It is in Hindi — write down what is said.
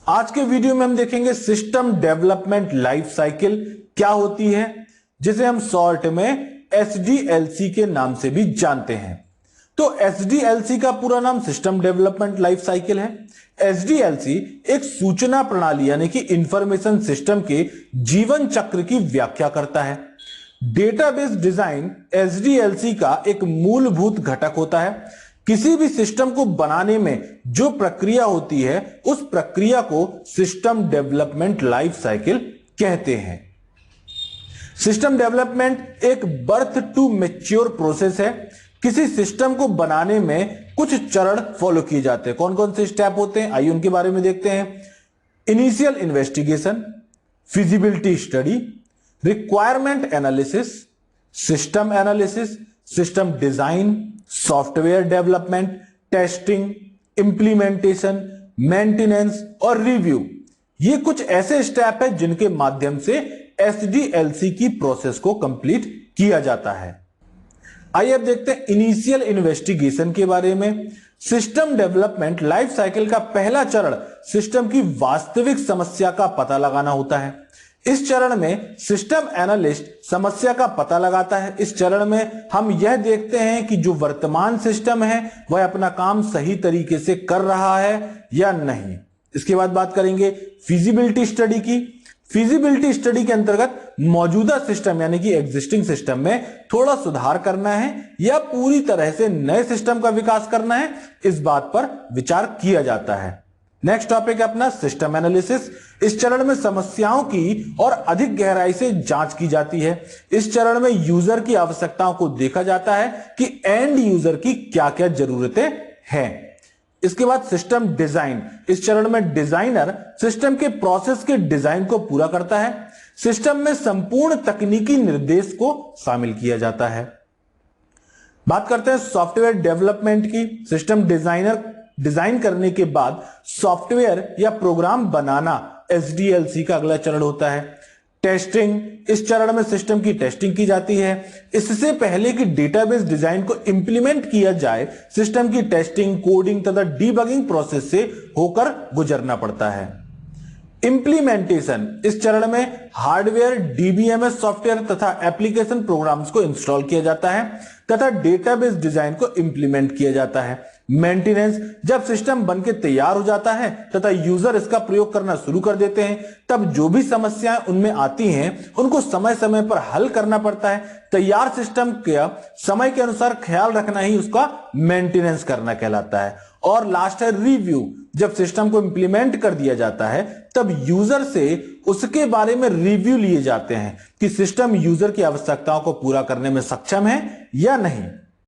आज के वीडियो में हम देखेंगे सिस्टम डेवलपमेंट लाइफ साइकिल क्या होती है, जिसे हम शॉर्ट में एसडीएलसी के नाम से भी जानते हैं। तो एसडीएलसी का पूरा नाम सिस्टम डेवलपमेंट लाइफ साइकिल है। एसडीएलसी एक सूचना प्रणाली यानी कि इंफॉर्मेशन सिस्टम के जीवन चक्र की व्याख्या करता है। डेटाबेस डिजाइन एसडीएलसी का एक मूलभूत घटक होता है। किसी भी सिस्टम को बनाने में जो प्रक्रिया होती है उस प्रक्रिया को सिस्टम डेवलपमेंट लाइफ साइकिल कहते हैं। सिस्टम डेवलपमेंट एक बर्थ टू मैच्योर प्रोसेस है। किसी सिस्टम को बनाने में कुछ चरण फॉलो किए जाते हैं। कौन कौन से स्टेप होते हैं, आइए उनके बारे में देखते हैं। Initial investigation, feasibility study, requirement analysis, system analysis, system design, software development, testing, implementation, maintenance और रिव्यू। ये कुछ ऐसे स्टेप है जिनके माध्यम से एसडीएलसी की प्रोसेस को कंप्लीट किया जाता है। आइए अब देखते हैं इनिशियल इन्वेस्टिगेशन के बारे में। सिस्टम डेवलपमेंट लाइफ साइकिल का पहला चरण सिस्टम की वास्तविक समस्या का पता लगाना होता है। इस चरण में सिस्टम एनालिस्ट समस्या का पता लगाता है। इस चरण में हम यह देखते हैं कि जो वर्तमान सिस्टम है वह अपना काम सही तरीके से कर रहा है या नहीं। इसके बाद बात करेंगे फिजिबिलिटी स्टडी की। फिजिबिलिटी स्टडी के अंतर्गत मौजूदा सिस्टम यानी कि एग्जिस्टिंग सिस्टम में थोड़ा सुधार करना है या पूरी तरह से नए सिस्टम का विकास करना है, इस बात पर विचार किया जाता है। नेक्स्ट टॉपिक है अपना सिस्टम एनालिसिस। इस चरण में समस्याओं की और अधिक गहराई से जांच की जाती है। इस चरण में यूजर की आवश्यकताओं को देखा जाता है कि एंड यूजर की क्या क्या जरूरतें हैं। इसके बाद सिस्टम डिजाइन। इस चरण में डिजाइनर सिस्टम के प्रोसेस के डिजाइन को पूरा करता है। सिस्टम में संपूर्ण तकनीकी निर्देश को शामिल किया जाता है। बात करते हैं सॉफ्टवेयर डेवलपमेंट की। सिस्टम डिजाइनर डिजाइन करने के बाद सॉफ्टवेयर या प्रोग्राम बनाना एसडीएलसी का अगला चरण होता है। टेस्टिंग। इस चरण में सिस्टम की टेस्टिंग की जाती है। इससे पहले कि डेटाबेस डिजाइन को इंप्लीमेंट किया जाए, सिस्टम की टेस्टिंग, कोडिंग तथा डीबगिंग प्रोसेस से होकर गुजरना पड़ता है। इंप्लीमेंटेशन। इस चरण में हार्डवेयर, डीबीएमएस सॉफ्टवेयर तथा एप्लीकेशन प्रोग्राम्स को इंस्टॉल किया जाता है तथा डेटाबेस डिजाइन को इंप्लीमेंट किया जाता है। मेंटेनेंस। जब सिस्टम बनके तैयार हो जाता है तथा यूजर इसका प्रयोग करना शुरू कर देते हैं, तब जो भी समस्याएं उनमें आती हैं उनको समय समय पर हल करना पड़ता है। तैयार सिस्टम का समय के अनुसार ख्याल रखना ही उसका मेंटेनेंस करना कहलाता है। और लास्ट है रिव्यू। जब सिस्टम को इंप्लीमेंट कर दिया जाता है तब यूजर से उसके बारे में रिव्यू लिए जाते हैं कि सिस्टम यूजर की आवश्यकताओं को पूरा करने में सक्षम है या नहीं।